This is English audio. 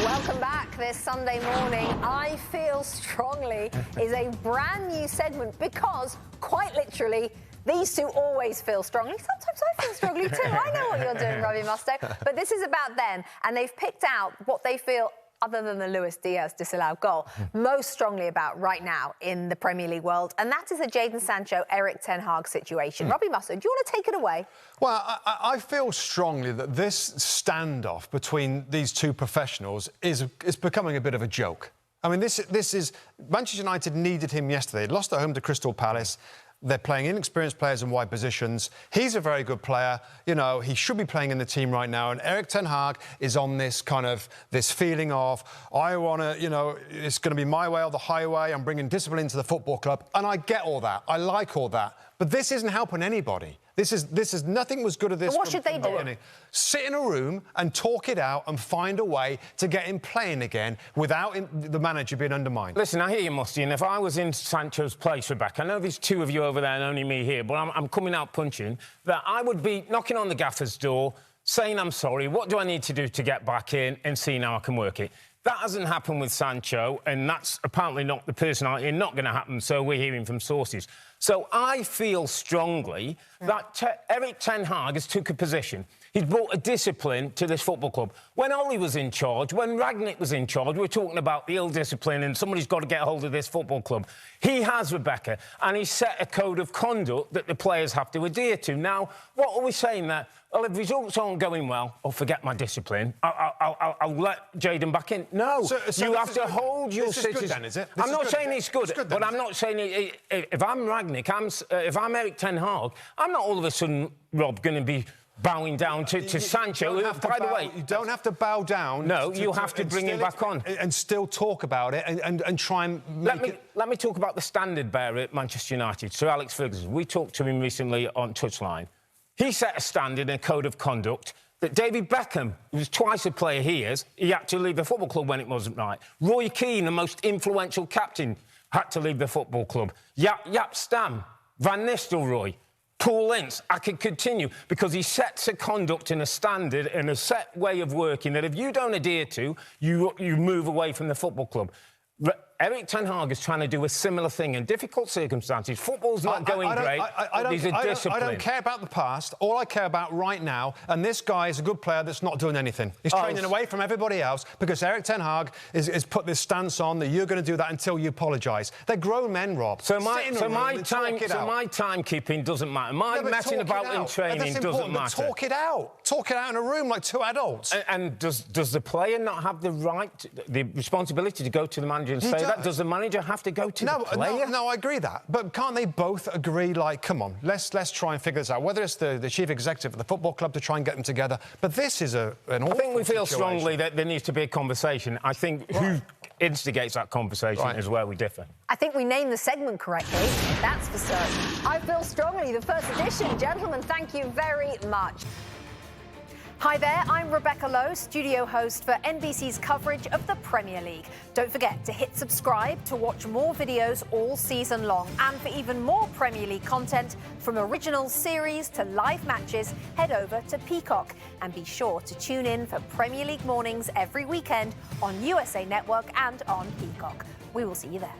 Welcome back this Sunday morning. I Feel Strongly is a brand new segment because, quite literally, these two always feel strongly. Sometimes I feel strongly too. I know what you're doing, Robbie Mustoe. But this is about them, and they've picked out what they feel, other than the Luis Diaz disallowed goal, most strongly about right now in the Premier League world, and that is a Jadon Sancho, Erik Ten Hag situation. Robbie Mustoe, do you want to take it away? Well, I feel strongly that this standoff between these two professionals is becoming a bit of a joke. I mean, this is... Manchester United needed him yesterday. They lost at home to Crystal Palace. They're playing inexperienced players in wide positions. He's a very good player. You know, he should be playing in the team right now. And Erik Ten Hag is on this kind of, this feeling of, I want to, you know, it's going to be my way or the highway. I'm bringing discipline into the football club. And I get all that. I like all that. But this isn't helping anybody. This is nothing was good at this. But what should they do? Sit in a room and talk it out and find a way to get him playing again without the manager being undermined. Listen, I hear you, Mustoe, and if I was in Sancho's place, Rebecca, I know there's two of you over there and only me here, but I'm coming out punching, that I would be knocking on the gaffer's door, saying I'm sorry, what do I need to do to get back in, and seeing how I can work it. That hasn't happened with Sancho, and that's apparently not the personality, not going to happen, so we're hearing from sources. So I feel strongly that Erik Ten Hag has took a position. He's brought a discipline to this football club. When Ole was in charge, when Rangnick was in charge, we were talking about the ill discipline and somebody's got to get hold of this football club. He has, Rebecca, and he's set a code of conduct that the players have to adhere to. Now, what are we saying there? Well, if results aren't going well, I'll forget my discipline. I'll let Jaden back in. No, so you have to hold your citizens. Good, then, is it? I'm not saying it's good, but I'm not saying if I'm Rangnick, if I'm Erik Ten Hag, I'm not all of a sudden, Rob, going to be bowing down to Sancho. By the way, you don't have to bow down. No, you have to bring him back on and still talk about it and try and let me talk about the standard bearer at Manchester United, Sir Alex Ferguson. We talked to him recently on Touchline. He set a standard and a code of conduct that David Beckham, who was twice a player he had to leave the football club when it wasn't right. Roy Keane, the most influential captain, had to leave the football club. Jaap Stam, Van Nistelrooy, Paul Ince, I could continue, because he sets a conduct and a standard and a set way of working that if you don't adhere to, you move away from the football club. Erik Ten Hag is trying to do a similar thing in difficult circumstances. Football's not going great. I don't care about the past. All I care about right now, and this guy is a good player that's not doing anything. He's training away from everybody else because Erik Ten Hag is put this stance on that you're going to do that until you apologise. They're grown men, Rob. So my timekeeping doesn't matter. My messing about in training doesn't matter. Talk it out. Talk it out in a room like two adults. And does the player not have the right, the responsibility to go to the manager and say that? Does the manager have to go to the player? No, I agree that. But can't they both agree, like, come on, let's try and figure this out? Whether it's the chief executive of the football club to try and get them together. But this is an awful I think we feel situation. strongly that there needs to be a conversation. I think who instigates that conversation is where we differ. I think we named the segment correctly. That's for certain. I Feel Strongly, the first edition. Gentlemen, thank you very much. Hi there, I'm Rebecca Lowe, studio host for NBC's coverage of the Premier League. Don't forget to hit subscribe to watch more videos all season long. And for even more Premier League content, from original series to live matches, head over to Peacock. And be sure to tune in for Premier League mornings every weekend on USA Network and on Peacock. We will see you there.